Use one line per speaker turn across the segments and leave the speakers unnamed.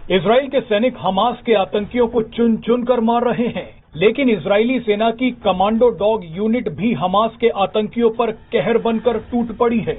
Israel के सैनिक Hamas के आतंकियों को चुन चुन कर मार रहे हैं, लेकिन इजरायली सेना की कमांडो डॉग यूनिट भी हमास के आतंकियों पर कहर बनकर टूट पड़ी है।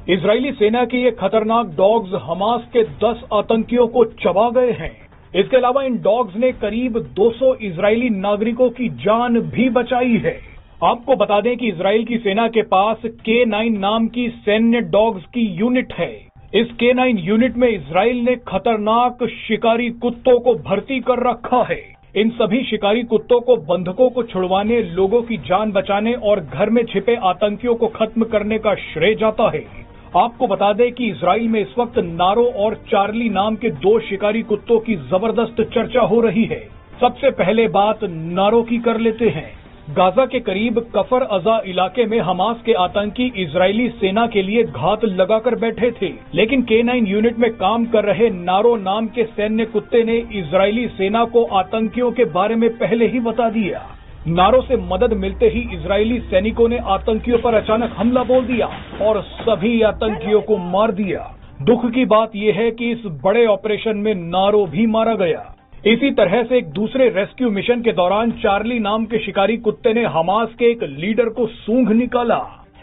इजरायली सेना के ये खतरनाक डॉग्स हमास के 10 आतंकियों को चबा गए हैं। इसके अलावा इन डॉग्स ने करीब 200 इजरायली नागरिकों की जान भी बचाई है। आपको बता दें कि इजराइल की सेना के पास K9 नाम की सैन्य डॉग्स की यूनिट है। इस K9 यूनिट में इजराइल ने खतरनाक शिकारी कुत्तों को भर्ती कर रखा है। इन सभी शिकारी कुत्तों को बंधकों को छुड़वाने, लोगों की जान बचाने और घर में छिपे आतंकियों को खत्म करने का श्रेय जाता है। आपको बता दें कि इजराइल में इस वक्त नारो और चार्ली नाम के 2 शिकारी कुत्तों की जबरदस्त चर्चा हो रही है। सबसे पहले बात नारो की कर लेते हैं। गाजा के करीब कफर अजा इलाके में हमास के आतंकी इजरायली सेना के लिए घात लगाकर बैठे थे, लेकिन K9 यूनिट में काम कर रहे नारो नाम के सैन्य कुत्ते ने इजरायली सेना को आतंकियों के बारे में पहले ही बता दिया। नारो से मदद मिलते ही इजरायली सैनिकों ने आतंकियों पर अचानक हमला बोल दिया और सभी आतंकियों को मार दिया। दुख की बात यह है कि इस बड़े ऑपरेशन में नारो भी मारा गया। इसी तरह से एक दूसरे रेस्क्यू मिशन के दौरान चार्ली नाम के शिकारी कुत्ते ने हमास के एक लीडर को सूंघ निकाला।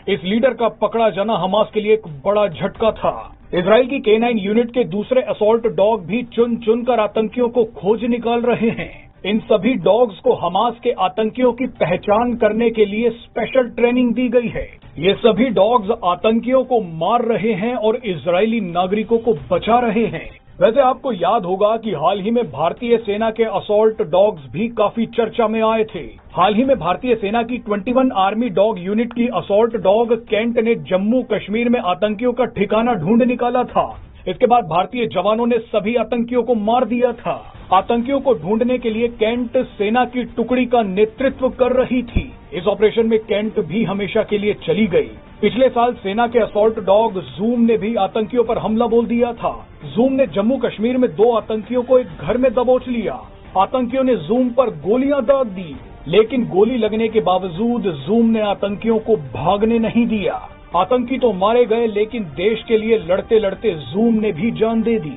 इस लीडर का पकड़ा जाना हमास के लिए एक बड़ा झटका था। इजराइल की K9 यूनिट के दूसरे असॉल्ट डॉग भी चुन चुन कर आतंकियों को खोज निकाल रहे हैं। इन सभी डॉग्स को हमास के आतंकियों की पहचान करने के लिए स्पेशल ट्रेनिंग दी गई है। ये सभी डॉग्स आतंकियों को मार रहे हैं और इजरायली नागरिकों को बचा रहे हैं। वैसे आपको याद होगा कि हाल ही में भारतीय सेना के असॉल्ट डॉग्स भी काफी चर्चा में आए थे। हाल ही में भारतीय सेना की 21 आर्मी डॉग यूनिट की असॉल्ट डॉग कैंट ने जम्मू कश्मीर में आतंकियों का ठिकाना ढूंढ निकाला था। इसके बाद भारतीय जवानों ने सभी आतंकियों को मार दिया था। आतंकियों को ढूंढने के लिए कैंट सेना की टुकड़ी का नेतृत्व कर रही थी। इस ऑपरेशन में कैंट भी हमेशा के लिए चली गई। पिछले साल सेना के असॉल्ट डॉग जूम ने भी आतंकियों पर हमला बोल दिया था। जूम ने जम्मू कश्मीर में 2 आतंकियों को एक घर में दबोच लिया। आतंकियों ने जूम पर गोलियां दाग दी, लेकिन गोली लगने के बावजूद जूम ने आतंकियों को भागने नहीं दिया। आतंकी तो मारे गए, लेकिन देश के लिए लड़ते लड़ते जूम ने भी जान दे दी।